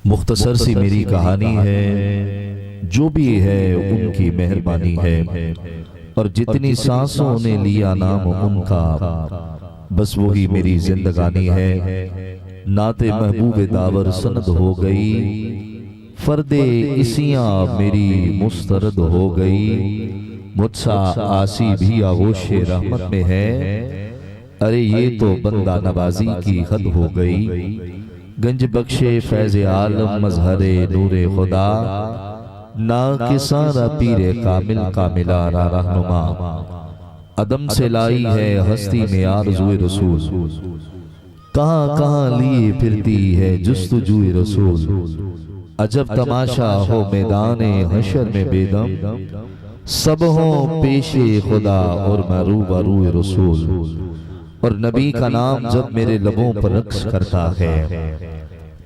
मुख्तसर सी मेरी कहानी है, जो भी है उनकी मेहरबानी है। और जितनी सांसों ने लिया नाम उनका, बस वही मेरी जिंदगानी है। नाते महबूब दावर सनद हो गई, फर्दे इसियां मेरी मुस्तरद हो गई। मुझसा आसी भी आगोशे रहमत में है, अरे ये तो बंदा नवाजी की हद हो गई। गंज बख्शे फैज आलम मजहरे नूरे खुदा, ना के सारा पीरे कामिल कामिला रहनुमा। अदम से लाई है हस्ती में आरज़ुए रसूल, कहाँ कहाँ लिए फिरती है जुस्तजुए रसूल। अजब तमाशा हो मैदाने हशर में बेदम, सब हो पेशे खुदा और मरू बरूए रसूल। और नबी का नाम जब मेरे लबों पर रक्स करता है,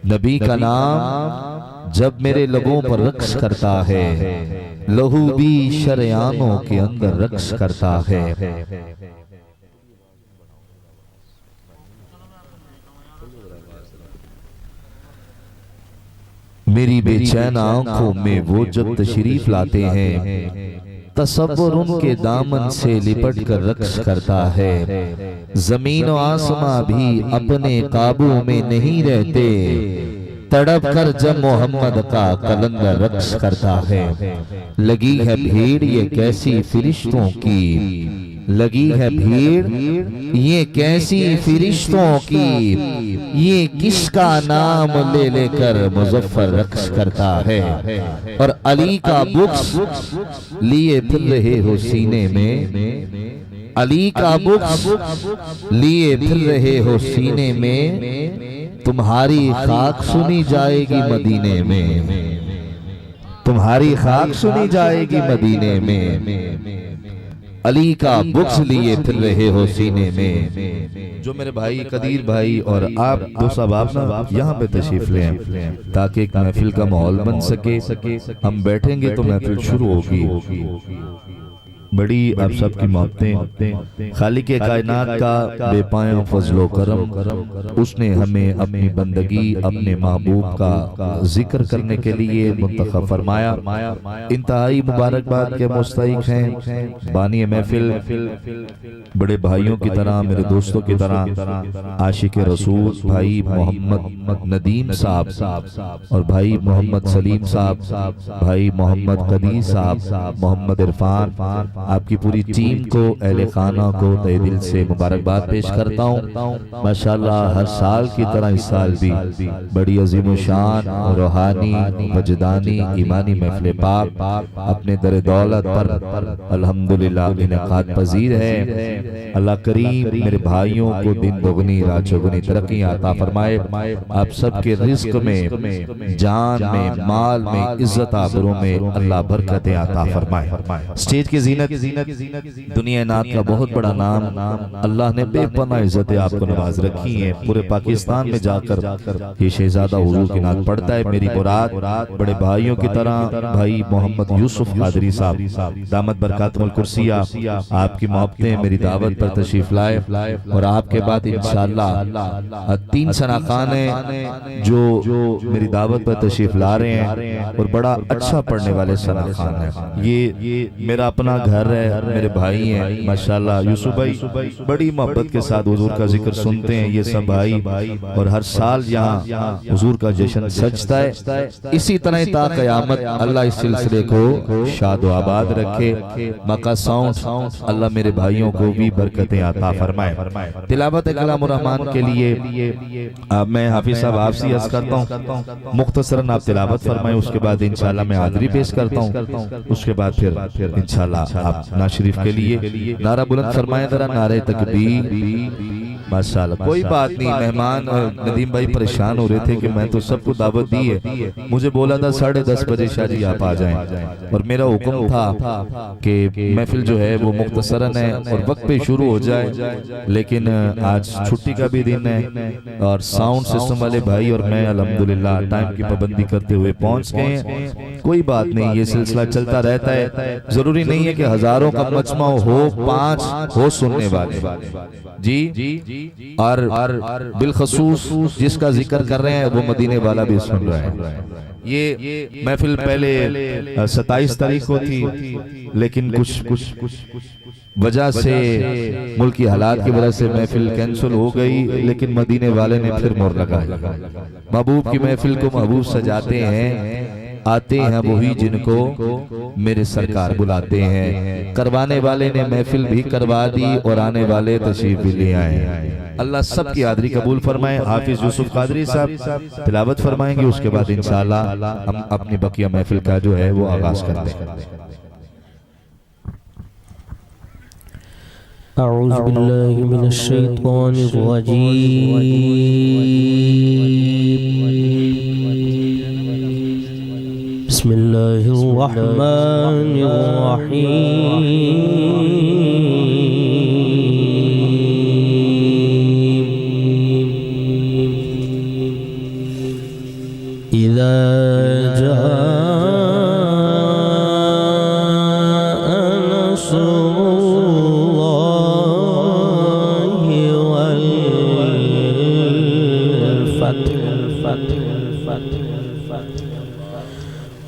नबी का नाम जब मेरे लबों पर रक्स करता है, लहू भी शरयानों के अंदर रक्स करता है। मेरी बेचैन आंखों में वो जब तशरीफ लाते हैं, तसव्वुर उनके दामन से लिपट कर रक्स करता है। जमीन और आसमां भी अपने काबू में नहीं रहते, तड़प कर जब मोहम्मद का कलंदर रक्स करता है। लगी है भीड़ ये कैसी फिरिश्तों की, लगी है भीड़ ये कैसी फिरिश्तों की, ये किसका नाम ले लेकर मुजफ्फर रक्स करता है। और अली का बुक्स लिए फिर रहे हो सीने में, अली का बुक्स लिए फिर रहे हो सीने में, तुम्हारी खाक सुनी जाएगी मदीने में, तुम्हारी खाक सुनी जाएगी मदीने में। अली का बुक्स लिए फिर रहे हो सीने में। जो मेरे भाई कदीर भाई और आप दो सब आप ना यहाँ पे तशरीफ लें, ताकि एक महफिल का माहौल बन सके। हम बैठेंगे तो महफिल शुरू होगी। बड़ी आप सबकी मोहब्बतें, खालिक कायनात का बेपाया फजलो करम, उसने हमें अपनी बंदगी अपने महबूब का जिक्र करने के लिए मुंतखब फरमाया। इंतहाई मुबारकबाद के मुस्तहिक हैं बानी महफिल, बड़े भाइयों की तरह, मेरे दोस्तों की तरह, आशिक रसूल भाई मोहम्मद नदीम साहब और भाई मोहम्मद सलीम साहब, भाई मोहम्मद कदीर साहब, मोहम्मद इरफान, आपकी पूरी टीम को, अहले खाना को तहे दिल से मुबारकबाद पेश करता हूँ। माशाअल्लाह हर साल की तरह इस साल भी बड़ी अजीम शान रूहानी वजदानी ईमानी महफिल पाक अपने दर दौलत पर अल्हम्दुलिल्लाह इनेकाद पजीर है। अल्लाह करीम मेरे भाइयों को दिन दोगुनी रात चौगुनी तरक्की अता फरमाए। आप सबके रिज़्क में, जान में, माल में, इज्जत आबरू में अल्लाह बरकतें अता फरमाए। स्टेज की जीनत दुनिया नात का बहुत बड़ा नाम, अल्लाह ने बेपनाह इज्जतें आपको नवाज रखी हैं। पूरे पाकिस्तान में जाकर ये शहजादा हुजूर की नात पढ़ता है। मेरी मुराद बड़े भाइयों की तरह भाई मोहम्मद यूसुफ कादरी साहब दामत बरकातुल कुर्सिया, आपकी मोहब्बतें मेरी दावत पर तशरीफ लाए। और आपके बाद इंशाअल्लाह 3 सनाखान हैं जो मेरी दावत पर तशरीफ ला रहे हैं और बड़ा अच्छा पढ़ने वाले सनाखान हैं। ये मेरा अपना घर है, मेरे भाई हैं माशाल्लाह। यूसुफ भाई बड़ी मोहब्बत के साथ हुजूर का जिक्र सुनते हैं ये सब भाई, और हर साल यहाँ हुजूर का जश्न सजता है। इसी तरह ता क़यामत अल्लाह इस सिलसिले को शाद व आबाद रखे। मका साउंड अल्लाह मेरे भाइयों को भी बरकतें अता फरमाए। तिलावत कलाम रहमान के लिए अब मैं हाफिज साहब आपसे अर्ज करता हूँ, मुख्तसरन आप तिलावत फरमाएं, उसके बाद इंशाल्लाह मैं हाज़िरी पेश करता हूँ। उसके बाद फिर इंशाल्लाह आप नाशरीफ के लिए नारा बुलंद फरमाएं जरा, नारे तकबीर। माशाल्लाह कोई बात नहीं, मेहमान नदीम भाई परेशान हो रहे थे कि मैं तो सबको दावत दी है, मुझे बोला था 10:30 बजे शादी आप आ जाएं, और मेरा हुक्म था कि महफिल जो है वो मुख्तसरन है और वक्त पे शुरू हो जाए। लेकिन आज छुट्टी का भी दिन है और साउंड सिस्टम वाले भाई और मैं अल्हम्दुलिल्लाह टाइम की पाबंदी करते हुए पहुंच गए हैं। कोई बात नहीं, ये सिलसिला चलता रहता है। जरूरी नहीं है कि हजारों का मजमा हो, 5 हो सुनने वाले। जी और बिलखसूस जिसका जिक्र कर रहे हैं वो मदीने वाला भी सुन रहा है। ये महफिल पहले 27 तारीख को थी, लेकिन कुछ वजह से मुल्क की हालात की वजह से महफिल कैंसिल हो गई, लेकिन मदीने वाले ने फिर मोहर लगाई। महबूब की महफिल को महबूब सजाते हैं, आते हैं वही जिनको मेरे सरकार बुलाते हैं। करवाने वाले ने महफिल भी करवा दी और आने वाले तशरीफ भी ले आए। अल्लाह सब की हाज़िरी कबूल फरमाए। हाफिज यूसुफ कादरी साहब तिलावत फरमाएंगे, उसके बाद इंशाअल्लाह हम अपनी बकिया महफिल का जो है वो आगाज करते हैं। अऊज़ु बिल्लाहि मिनश शैतानिर रजीम। बिस्मिल्लाहिर रहमानिर रहीम। इज़ा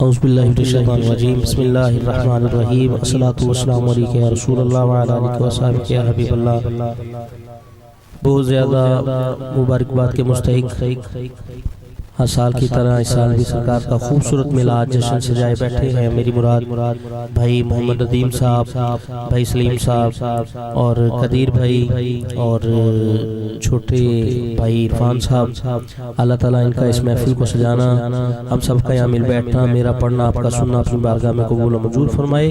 औज़ु बिल्लाहि मिनश शैतानिर रजीम। बिस्मिल्लाहिर रहमानिर रहीम। अस्सलातु वस्सलामु अलैका या रसूलल्लाह व अला आलिका व सहाबिका या हबीबल्लाह। बहुत ज़्यादा मुबारकबाद के मुस्तहिक हर साल की तरह इस साल भी सरकार का खूबसूरत मिलाद जश्न सजाए बैठे हैं। मेरी मुराद भाई मोहम्मद नदीम साहब, भाई सलीम साहब और कदीर भाई और छोटे भाई इरफान साहब। अल्लाह ताला इनका इस महफिल को सजाना, हम सब का यहाँ मिल बैठना, मेरा पढ़ना, आपका सुनना अपनी बारगाह में कबूल और मंजूर फरमाए।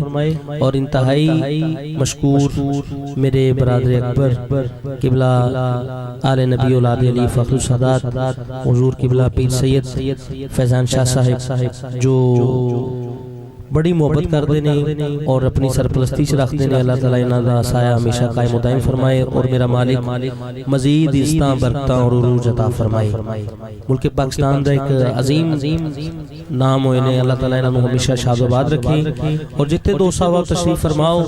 और इंतहाई मशकूर मेरे बरादर अकबर किबला आले नबी औलाद अली फ़खरुल सदात हुजूर किबला पीर सैयद फैजान शाह साहिब जो बड़ी मोहब्बत करते हैं और अपनी सरपरस्ती च रखते हैं। अल्लाह ताला इन्हां दा साया हमेशा कायम व दायम फरमाए और मेरा मालिक मजीद इज़्ज़तां बरकतां और उरूज अता फरमाए। मुल्क पाकिस्तान दा एक अजीम नाम होए ने, अल्लाह ताला इन्हां नूं हमेशा शादोबाद रखे। और जिथे दोस्त साहब तशरीफ फरमाओ,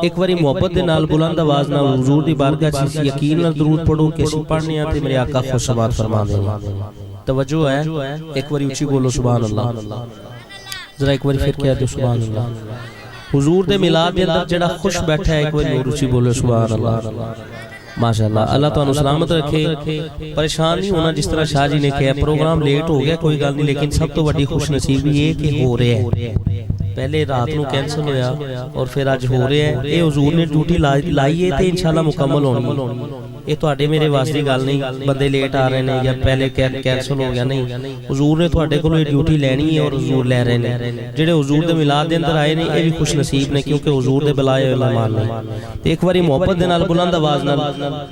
एक बारी मोहब्बत दे नाल बुलंद आवाज नाल हुजूर दी बारगाह च यकीन नाल दरूद पढ़ो कि असीं पढ़ने आ ते मेरे आका खुशबाद फरमा देंगे। तवज्जो है, एक बारी ऊंची बोलो सुभान अल्लाह। जरा एक बार फिर कह दो सुभान अल्लाह। हुजूर दे मिलाद दे अंदर जेड़ा खुश बैठा है, एक बार और ऊंची बोलो सुभान अल्लाह। माशाअल्लाह, अल्लाह तुहानू सलामत रखे, परेशान नहीं होना। जिस तरह शाह जी ने कहा प्रोग्राम लेट हो गया, कोई गल नहीं, लेकिन सब तो बड़ी खुशनसीबी ये कि हो रहा है। पहले रात को कैंसिल होया और फिर अज हो रहा है। ये हुजूर ने ड्यूटी लाई है तो इंशाअल्लाह मुकम्मल होनी। ये तुहाडे मेरे वास्ते की गल नहीं, बंदे लेट आ रहे हैं या पहले कैंसिल हो गया, नहीं। हुजूर ने तुहाडे कोलों ये ड्यूटी लैनी है और हुजूर लै रहे हैं। जेडे हुजूर दे मिलाद दे अंदर आए ने ये भी खुश नसीब ने, क्योंकि हुजूर दे बुलाए हुए मेहमान ने। ते एक बारी मोहब्बत दे नाल बुलंद आवाज नाल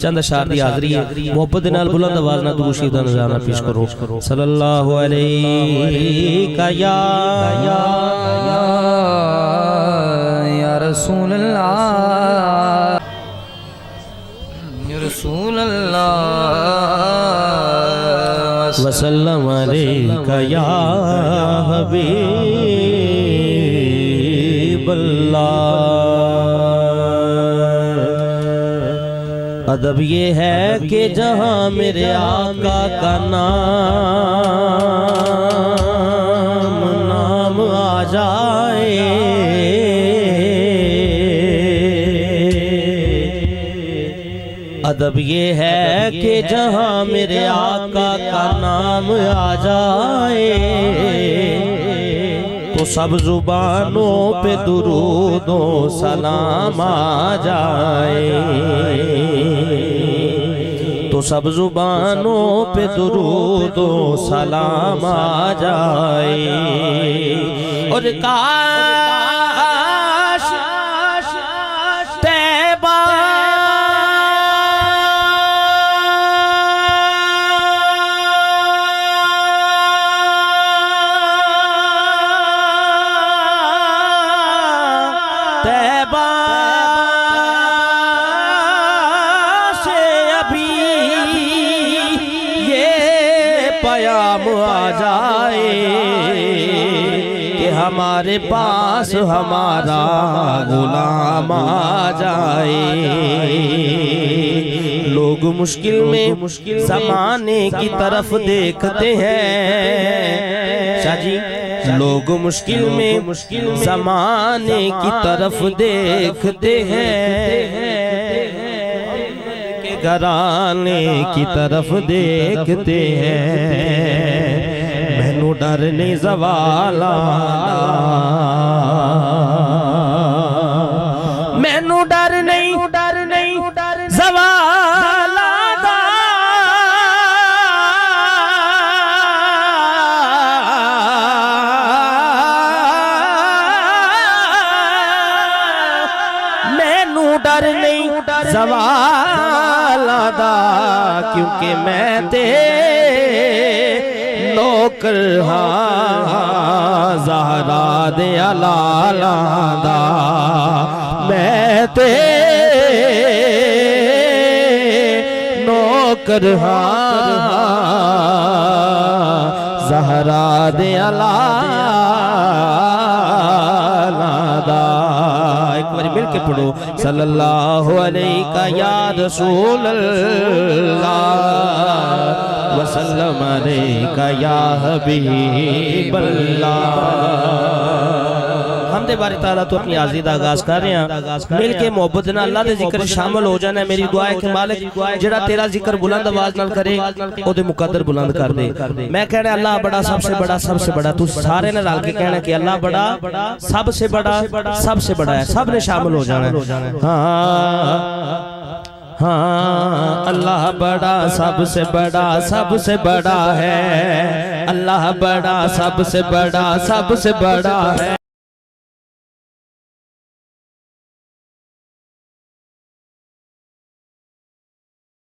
चंद अशार दी हाज़री है, मोहब्बत दे नाल बुलंद आवाज नाल दुरूद शरीफ दा नज़ारा पेश करो। सल्लल्लाहु अलैहि या रसूल अल्लाह रसूल अल्लाह वसल्लम अलैका या हबीब अल्लाह। अदब ये है कि जहां मेरे आका का नाम आ जाए, अदब ये है कि जहां मेरे आका का नाम आ जाए, तो सब जुबानों पे दुरूदो सलाम आ जाए, तो सब जुबानों पे दुरूदो सलाम आ जाए। और काश तैबा से अभी ये पयाम आ जाए कि हमारे पास हमारा गुलाम आ जाए। लोग मुश्किल में ज़माने की तरफ देखते हैं शाजी, लोग मुश्किल में ज़माने की तरफ देखते हैं, के घराने की तरफ देखते हैं। मैनू डर नहीं ज़वाला, मैनू डर नहीं ज़वाला दा, मैनू डर नहीं ज़वाला दा, क्योंकि मैं ते नौकर हाँ ज़हरा दे लाला दा, मैं ते नौकर हाँ ज़हरा दे लाला दा। एक बार मिल के पढ़ो सल्लल्लाहु अलैका या रसूल अल्लाह वसल्लम अलैका या हबीब अल्लाह। हमदे बारी ताला तो अपनी आज़ी दा आगाज़ कर रहे हैं, मिल के मोहब्बत नाल अल्लाह दे जिक्र शामिल हो जाना। मेरी दुआ है कि मालिक जेड़ा तेरा जिक्र बुलंद आवाज़ नाल करे ओदे मुकद्दर बुलंद कर दे। मैं कहना अल्लाह बड़ा, सबसे बड़ा, सबसे बड़ा। तू सारे ने रल के कहना कि अल्लाह बड़ा, सबसे बड़ा, सबसे बड़ा है। सब ने शामिल हो जाना। हाँ अल्लाह बड़ा, सबसे बड़ा, सबसे बड़ा है। अल्लाह बड़ा, सबसे बड़ा, सबसे बड़ा है।